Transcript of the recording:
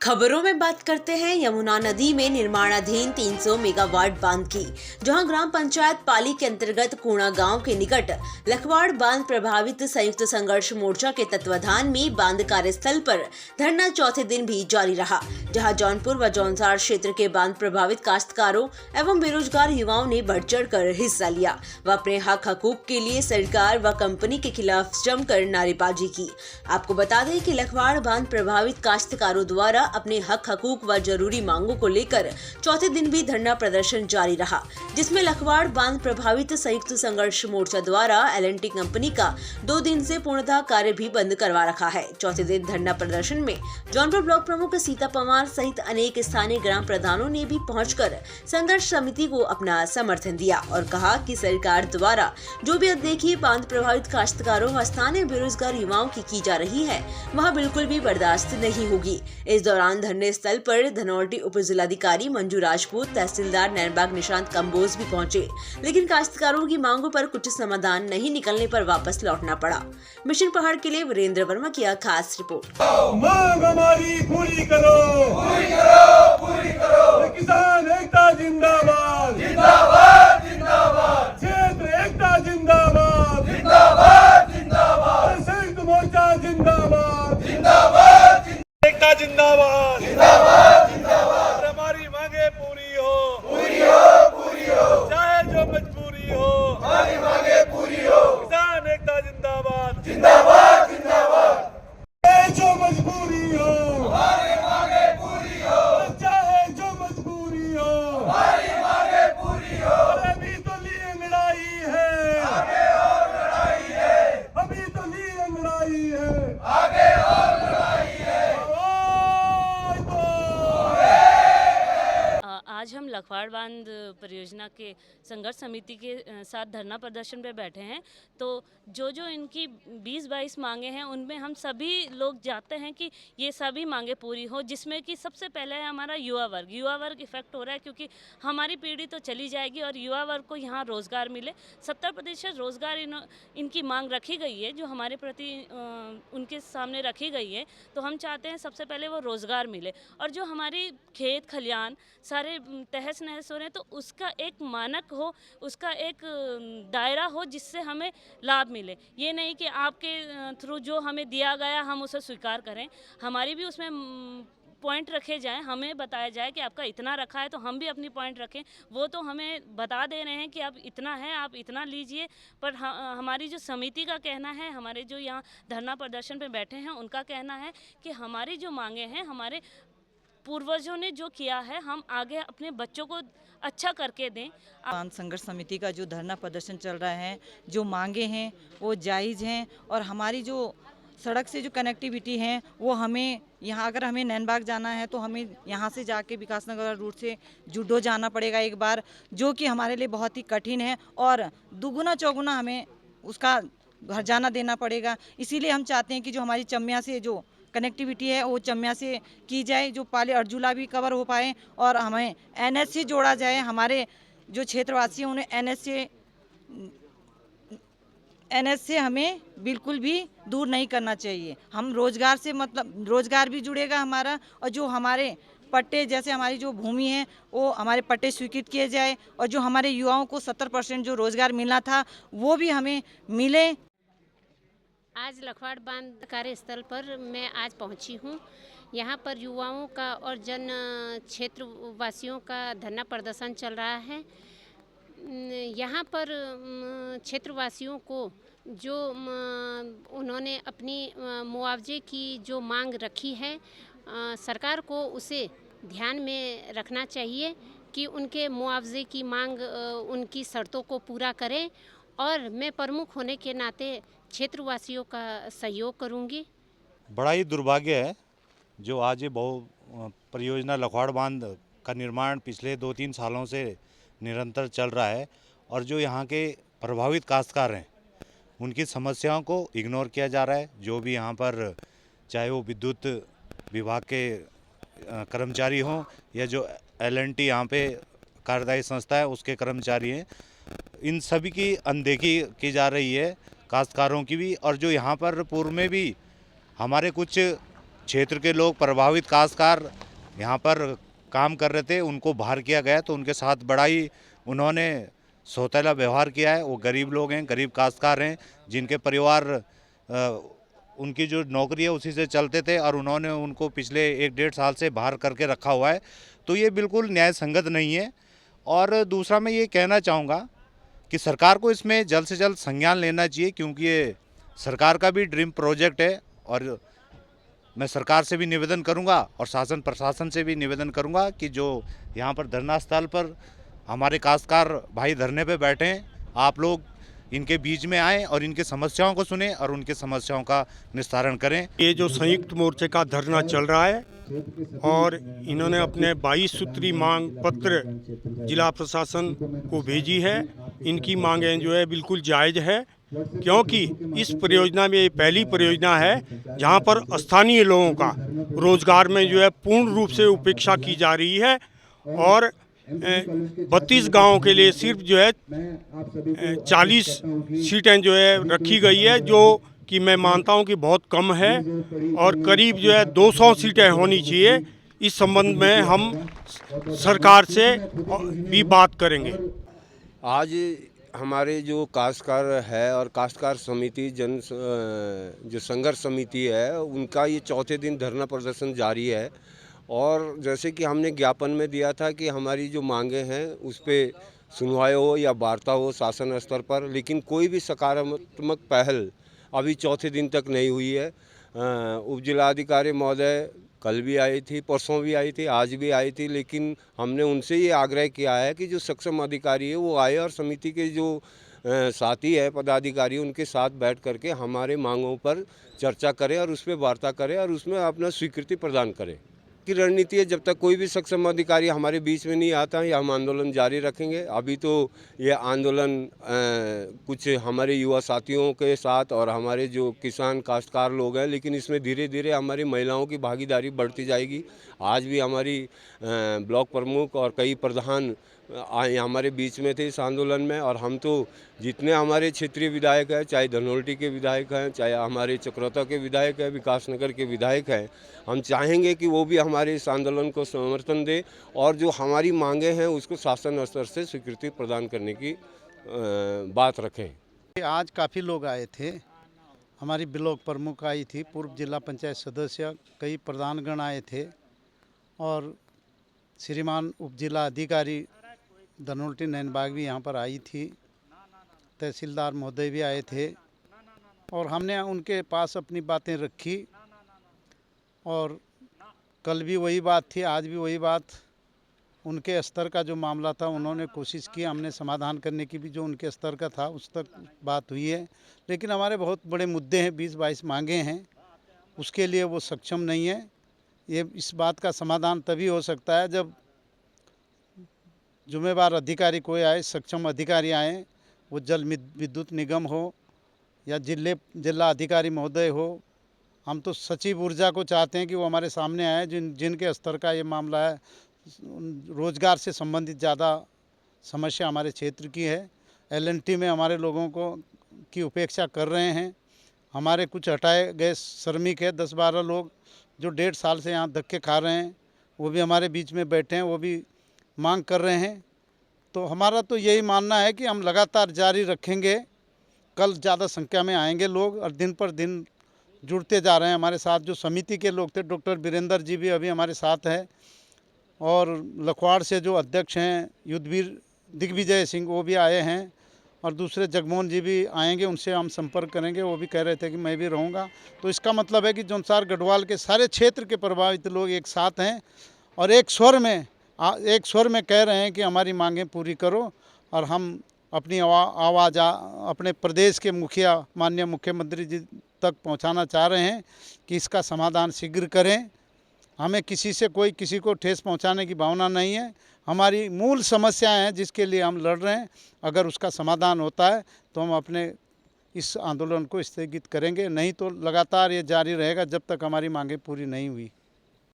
खबरों में बात करते हैं यमुना नदी में निर्माणाधीन 300 मेगावाट बांध की, जहां ग्राम पंचायत पाली के अंतर्गत कूणा गांव के निकट लखवाड़ बांध प्रभावित संयुक्त संघर्ष मोर्चा के तत्वाधान में बांध कार्यस्थल पर धरना चौथे दिन भी जारी रहा, जहां जौनपुर व जौनसार क्षेत्र के बांध प्रभावित काश्तकारों एवं बेरोजगार युवाओं ने बढ़ चढ़ कर हिस्सा लिया व अपने हक हकूक के लिए सरकार व कंपनी के खिलाफ जमकर नारेबाजी की। आपको बता दें कि लखवाड़ बांध प्रभावित काश्तकारों द्वारा अपने हक हकूक व जरूरी मांगों को लेकर चौथे दिन भी धरना प्रदर्शन जारी रहा, जिसमें लखवाड़ बांध प्रभावित संयुक्त संघर्ष मोर्चा द्वारा L&T कंपनी का 2 दिन से पूर्णतः कार्य भी बंद करवा रखा है। चौथे दिन धरना प्रदर्शन में जौनपुर ब्लॉक प्रमुख सीता पवार सहित अनेक स्थानीय ग्राम प्रधानों ने भी पहुंचकर संघर्ष समिति को अपना समर्थन दिया और कहा कि सरकार द्वारा जो भी अनदेखी बांध प्रभावित काश्तकारों व स्थानीय बेरोजगार युवाओं की जा रही है, वह बिल्कुल भी बर्दाश्त नहीं होगी। इस दौरान धरने स्थल पर धनौल्टी उप जिलाधिकारी मंजू राजपूत, तहसीलदार नैनबाग निशांत कंबोज भी पहुंचे, लेकिन काश्तकारों की मांगों पर कुछ समाधान नहीं निकलने पर वापस लौटना पड़ा। मिशन पहाड़ के लिए वीरेंद्र वर्मा की खास रिपोर्ट। मांग हमारी पूरी करो, पूरी करो, पूरी करो। किसान एकता जिंदाबाद, जिंदाबाद, जिंदाबाद। क्षेत्र एकता जिंदाबाद, जिंदाबाद, जिंदाबाद। संयुक्त मोर्चा जिंदाबाद, जिंदाबाद। एकता जिंदाबाद, जिंदाबाद, जिंदाबाद। हमारी मांगे पूरी हो, पूरी हो, पूरी हो। चाहे जो मजबूरी हो, हमारी मांगे पूरी हो। किसान एकता जिंदाबाद, जिंदाबाद, जिंदाबाद। जो मजबूरी हो, हमारी मांगे पूरी हो। चाहे जो मजबूरी हो, हमारी मांगे पूरी हो। अभी तो लिए लड़ाई है, आगे और लड़ाई है। अभी तो लिए लड़ाई है, आगे और लड़ाई है। आज हम लखवाड़ बांध परियोजना के संघर्ष समिति के साथ धरना प्रदर्शन पे बैठे हैं। तो जो इनकी 20-22 मांगे हैं, उनमें हम सभी लोग चाहते हैं कि ये सभी मांगे पूरी हो, जिसमें कि सबसे पहले है हमारा युवा वर्ग इफेक्ट हो रहा है, क्योंकि हमारी पीढ़ी तो चली जाएगी और युवा वर्ग को यहाँ रोज़गार मिले। 70% रोज़गार इनकी मांग रखी गई है, जो हमारे प्रति उनके सामने रखी गई है। तो हम चाहते हैं सबसे पहले वो रोज़गार मिले, और जो हमारी खेत खलियान सारे तहस नहस हो रहे हैं, तो उसका एक मानक हो, उसका एक दायरा हो, जिससे हमें लाभ मिले। ये नहीं कि आपके थ्रू जो हमें दिया गया हम उसे स्वीकार करें। हमारी भी उसमें पॉइंट रखे जाएं, हमें बताया जाए कि आपका इतना रखा है, तो हम भी अपनी पॉइंट रखें। वो तो हमें बता दे रहे हैं कि आप इतना है, आप इतना लीजिए, पर हमारी जो समिति का कहना है, हमारे जो यहाँ धरना प्रदर्शन पे बैठे हैं, उनका कहना है कि हमारी जो मांगे हैं, हमारे पूर्वजों ने जो किया है, हम आगे अपने बच्चों को अच्छा करके दें। बांध संघर्ष समिति का जो धरना प्रदर्शन चल रहा है, जो मांगे हैं वो जायज़ हैं, और हमारी जो सड़क से जो कनेक्टिविटी है वो हमें यहाँ, अगर हमें नैनबाग जाना है तो हमें यहाँ से जाके विकासनगर रूट से जुड्डो जाना पड़ेगा एक बार, जो कि हमारे लिए बहुत ही कठिन है, और दुगुना चौगुना हमें उसका घर जाना देना पड़ेगा। इसीलिए हम चाहते हैं कि जो हमारी चम्या से जो कनेक्टिविटी है वो चम्या से की जाए, जो पाले अर्जुला भी कवर हो पाए, और हमें NH से जोड़ा जाए। हमारे जो क्षेत्रवासी हैं उन्हें NH से हमें बिल्कुल भी दूर नहीं करना चाहिए। हम रोज़गार से, मतलब रोज़गार भी जुड़ेगा हमारा, और जो हमारे पट्टे, जैसे हमारी जो भूमि है वो हमारे पट्टे स्वीकृत किए जाए, और जो हमारे युवाओं को 70% जो रोज़गार मिलना था वो भी हमें मिले। आज लखवाड़ बांध कार्यस्थल पर मैं आज पहुंची हूं। यहां पर युवाओं का और जन क्षेत्र वासियों का धरना प्रदर्शन चल रहा है। यहां पर क्षेत्रवासियों को जो उन्होंने अपनी मुआवजे की जो मांग रखी है, सरकार को उसे ध्यान में रखना चाहिए कि उनके मुआवजे की मांग उनकी शर्तों को पूरा करें, और मैं प्रमुख होने के नाते क्षेत्रवासियों का सहयोग करूंगी। बड़ा ही दुर्भाग्य है जो आज ये बहु परियोजना लखवाड़ बांध का निर्माण पिछले 2-3 सालों से निरंतर चल रहा है, और जो यहाँ के प्रभावित काश्तकार हैं उनकी समस्याओं को इग्नोर किया जा रहा है। जो भी यहाँ पर, चाहे वो विद्युत विभाग के कर्मचारी हों या जो L&T यहाँ पे कार्यदायी संस्था है उसके कर्मचारी हैं, इन सभी की अनदेखी की जा रही है, काश्तकारों की भी। और जो यहाँ पर पूर्व में भी हमारे कुछ क्षेत्र के लोग प्रभावित काश्तकार यहाँ पर काम कर रहे थे, उनको बाहर किया गया, तो उनके साथ बड़ा ही उन्होंने सौतेला व्यवहार किया है। वो गरीब लोग हैं, गरीब काश्तकार हैं, जिनके परिवार उनकी जो नौकरी है उसी से चलते थे, और उन्होंने उनको पिछले 1-1.5 साल से बाहर करके रखा हुआ है। तो ये बिल्कुल न्याय संगत नहीं है। और दूसरा मैं ये कहना चाहूँगा कि सरकार को इसमें जल्द से जल्द संज्ञान लेना चाहिए, क्योंकि ये सरकार का भी ड्रीम प्रोजेक्ट है। और मैं सरकार से भी निवेदन करूंगा और शासन प्रशासन से भी निवेदन करूंगा कि जो यहाँ पर धरना स्थल पर हमारे काश्तकार भाई धरने पे बैठे हैं, आप लोग इनके बीच में आएँ और इनकी समस्याओं को सुने और उनकी समस्याओं का निस्तारण करें। ये जो संयुक्त मोर्चे का धरना चल रहा है और इन्होंने अपने 22 सूत्री मांग पत्र जिला प्रशासन को भेजी है, इनकी मांगें जो है बिल्कुल जायज़ है, क्योंकि इस परियोजना में ये पहली परियोजना है जहां पर स्थानीय लोगों का रोजगार में जो है पूर्ण रूप से उपेक्षा की जा रही है। और 32 गांवों के लिए सिर्फ जो है 40 सीटें जो है रखी गई है, जो कि मैं मानता हूं कि बहुत कम है, और करीब जो है 200 सीटें होनी चाहिए। इस संबंध में हम सरकार से भी बात करेंगे। आज हमारे जो काश्तकार है और काश्तकार समिति जो संघर्ष समिति है, उनका ये चौथे दिन धरना प्रदर्शन जारी है। और जैसे कि हमने ज्ञापन में दिया था कि हमारी जो मांगे हैं उस पर सुनवाई हो या वार्ता हो शासन स्तर पर, लेकिन कोई भी सकारात्मक पहल अभी चौथे दिन तक नहीं हुई है। उप जिलाधिकारी महोदय कल भी आई थी, परसों भी आई थी, आज भी आई थी, लेकिन हमने उनसे ये आग्रह किया है कि जो सक्षम अधिकारी है वो आए और समिति के जो साथी है पदाधिकारी, उनके साथ बैठ करके हमारे मांगों पर चर्चा करें और उस पर वार्ता करें और उसमें अपना स्वीकृति प्रदान करें। की रणनीति है, जब तक कोई भी सक्षम अधिकारी हमारे बीच में नहीं आता है, हम आंदोलन जारी रखेंगे। अभी तो ये आंदोलन कुछ हमारे युवा साथियों के साथ और हमारे जो किसान काश्तकार लोग हैं, लेकिन इसमें धीरे धीरे हमारी महिलाओं की भागीदारी बढ़ती जाएगी। आज भी हमारी ब्लॉक प्रमुख और कई प्रधान हमारे बीच में थे इस आंदोलन में, और हम तो जितने हमारे क्षेत्रीय विधायक हैं, चाहे धनोल्टी के विधायक हैं, चाहे हमारे चक्रोता के विधायक हैं, विकासनगर के विधायक हैं, हम चाहेंगे कि वो भी हमारे इस आंदोलन को समर्थन दे और जो हमारी मांगे हैं उसको शासन स्तर से स्वीकृति प्रदान करने की बात रखें। आज काफ़ी लोग आए थे, हमारी ब्लॉक प्रमुख आई थी, पूर्व जिला पंचायत सदस्य, कई प्रधानगण आए थे, और श्रीमान उप जिला अधिकारी धनोल्टी नैनबाग भी यहाँ पर आई थी, तहसीलदार महोदय भी आए थे, और हमने उनके पास अपनी बातें रखी। और कल भी वही बात थी, आज भी वही बात। उनके स्तर का जो मामला था उन्होंने कोशिश की, हमने समाधान करने की भी, जो उनके स्तर का था उस तक बात हुई है। लेकिन हमारे बहुत बड़े मुद्दे हैं, 20-22 मांगे हैं, उसके लिए वो सक्षम नहीं है। ये इस बात का समाधान तभी हो सकता है जब जुम्मेवार अधिकारी कोई आए, सक्षम अधिकारी आए, वो जल विद्युत निगम हो या जिला अधिकारी महोदय हो। हम तो सचिव ऊर्जा को चाहते हैं कि वो हमारे सामने आए, जिनके स्तर का ये मामला है। रोजगार से संबंधित ज़्यादा समस्या हमारे क्षेत्र की है। LNT में हमारे लोगों को की उपेक्षा कर रहे हैं। हमारे कुछ हटाए गए श्रमिक है 10-12 लोग जो 1.5 साल से यहाँ धक्के खा रहे हैं, वो भी हमारे बीच में बैठे हैं, वो भी मांग कर रहे हैं। तो हमारा तो यही मानना है कि हम लगातार जारी रखेंगे। कल ज़्यादा संख्या में आएंगे लोग और दिन पर दिन जुड़ते जा रहे हैं हमारे साथ। जो समिति के लोग थे, डॉक्टर वीरेंद्र जी भी अभी हमारे साथ है, और लखवाड़ से जो अध्यक्ष हैं युद्धवीर दिग्विजय सिंह, वो भी आए हैं, और दूसरे जगमोहन जी भी आएंगे, उनसे हम संपर्क करेंगे। वो भी कह रहे थे कि मैं भी रहूँगा। तो इसका मतलब है कि जौनसार गढ़वाल के सारे क्षेत्र के प्रभावित लोग एक साथ हैं और एक स्वर में कह रहे हैं कि हमारी मांगें पूरी करो। और हम अपनी आवाज़ अपने प्रदेश के मुखिया माननीय मुख्यमंत्री जी तक पहुंचाना चाह रहे हैं कि इसका समाधान शीघ्र करें। हमें किसी को ठेस पहुंचाने की भावना नहीं है। हमारी मूल समस्याएं हैं जिसके लिए हम लड़ रहे हैं। अगर उसका समाधान होता है तो हम अपने इस आंदोलन को स्थगित करेंगे, नहीं तो लगातार ये जारी रहेगा जब तक हमारी मांगें पूरी नहीं हुई।